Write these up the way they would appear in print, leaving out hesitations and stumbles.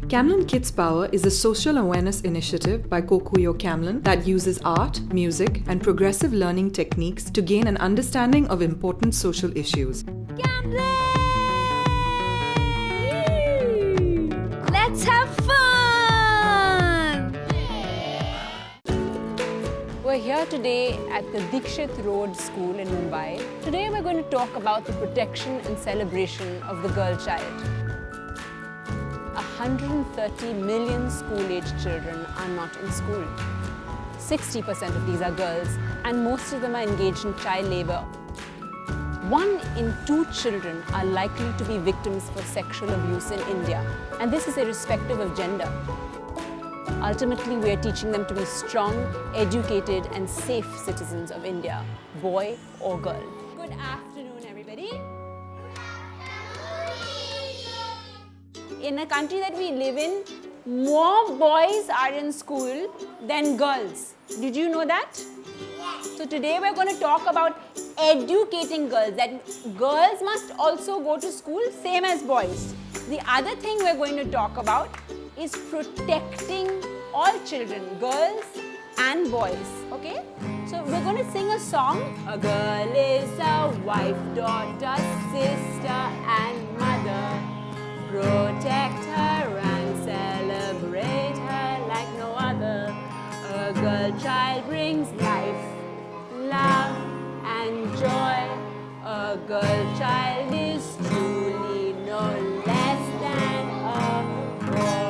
Camlin Kids Power is a social awareness initiative by Kokuyo Camlin that uses art, music, and progressive learning techniques to gain an understanding of important social issues. Camlin! Let's have fun! We're here today at the Dikshit Road School in Mumbai. Today we're going to talk about the protection and celebration of the girl child. 130 million school-aged children are not in school. 60% of these are girls, and most of them are engaged in child labor. 1 in 2 children are likely to be victims for sexual abuse in India, and this is irrespective of gender. Ultimately, we are teaching them to be strong, educated, and safe citizens of India, boy or girl. Good afternoon, everybody. In a country that we live in, more boys are in school than girls. Did you know that? Yes. So today we're going to talk about educating girls, that girls must also go to school, same as boys. The other thing we're going to talk about is protecting all children, girls and boys, okay? So we're going to sing a song. A girl is a wife, daughter, sister and mother. Protect her and celebrate her like no other. A girl child brings life, love and joy. A girl child is truly no less than a boy.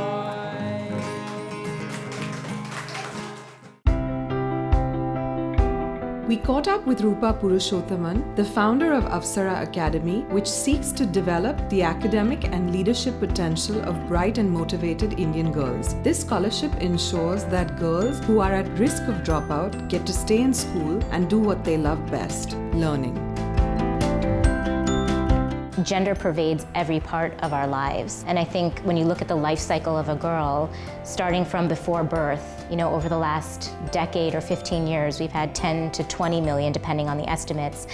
We caught up with Rupa Purushothaman, the founder of Avsara Academy, which seeks to develop the academic and leadership potential of bright and motivated Indian girls. This scholarship ensures that girls who are at risk of dropout get to stay in school and do what they love best, learning. Gender pervades every part of our lives. And I think when you look at the life cycle of a girl, starting from before birth, over the last decade or 15 years, we've had 10 to 20 million, depending on the estimates,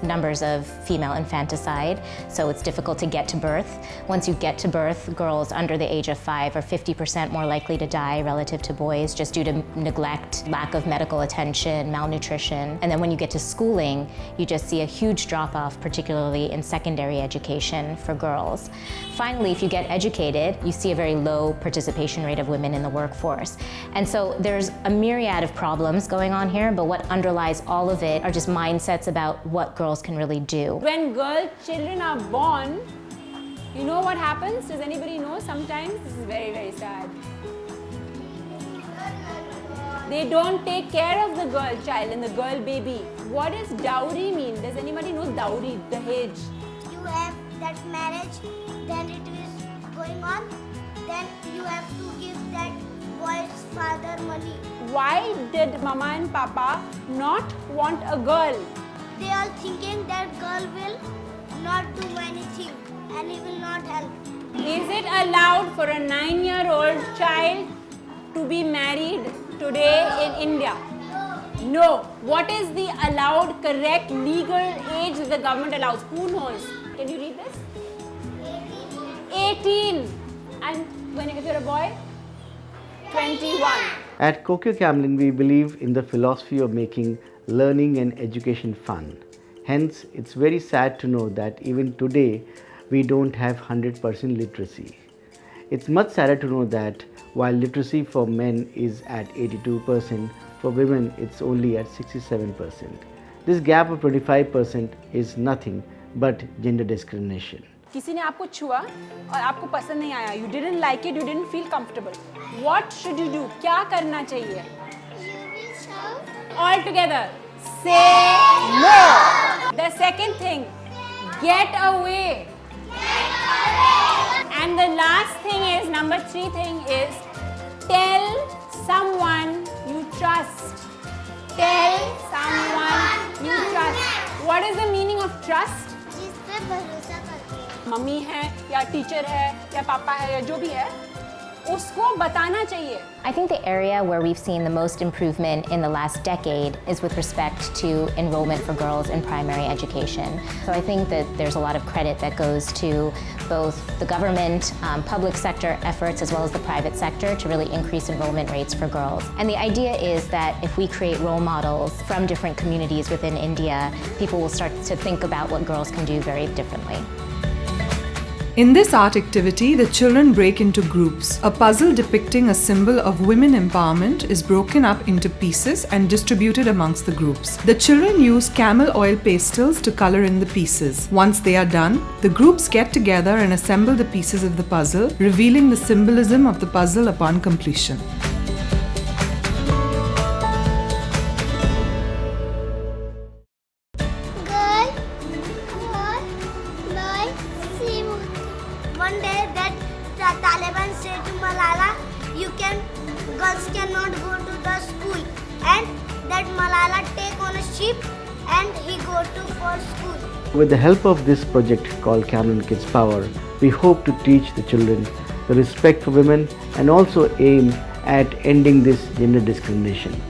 numbers of female infanticide. So it's difficult to get to birth. Once you get to birth, girls under the age of 5 are 50% more likely to die relative to boys, just due to neglect, lack of medical attention, malnutrition. And then when you get to schooling, you just see a huge drop-off, particularly in secondary education for girls. Finally, if you get educated, you see a very low participation rate of women in the workforce. And so there's a myriad of problems going on here, but what underlies all of it are just mindsets about what girls can really do. When girl children are born, you know what happens? Does anybody know? Sometimes this is very, very sad. They don't take care of the girl child and the girl baby. What does dowry mean? Does anybody know dowry, dahej? You have that marriage, then it is going on, then you have to give that boy's father money. Why did Mama and Papa not want a girl? They are thinking that girl will not do anything and he will not help. Is it allowed for a 9-year-old child to be married today in India? No. What is the allowed, correct, legal age that the government allows? Who knows? Can you read this? 18. And if you're a boy? 21. At Kokuyo Camlin, we believe in the philosophy of making learning and education fun. Hence, it's very sad to know that even today, we don't have 100% literacy. It's much sadder to know that while literacy for men is at 82%, for women it's only at 67%. This gap of 25% is nothing but gender discrimination. किसी ने आपको छुआ और आपको पसंद नहीं आया, you didn't like it, you didn't feel comfortable. What should you do? क्या करना चाहिए? All together, say no. The second thing, get away. And the last thing is, number 3 thing is, tell someone you trust. Tell someone you trust. What is the meaning of trust? जिस पे भरोसा करते हैं. Mummy है या teacher है या पापा है या जो भी है, उसको बताना चाहिए. I think the area where we've seen the most improvement in the last decade is with respect to enrollment for girls in primary education. So I think that there's a lot of credit that goes to both the government, public sector efforts, as well as the private sector to really increase enrollment rates for girls. And the idea is that if we create role models from different communities within India, people will start to think about what girls can do very differently. In this art activity, the children break into groups. A puzzle depicting a symbol of women empowerment is broken up into pieces and distributed amongst the groups. The children use camel oil pastels to color in the pieces. Once they are done, the groups get together and assemble the pieces of the puzzle, revealing the symbolism of the puzzle upon completion. One day that Taliban said to Malala, girls cannot go to the school, and that Malala take on a ship and he go to for school. With the help of this project called Camlin Kids Power, we hope to teach the children the respect for women and also aim at ending this gender discrimination.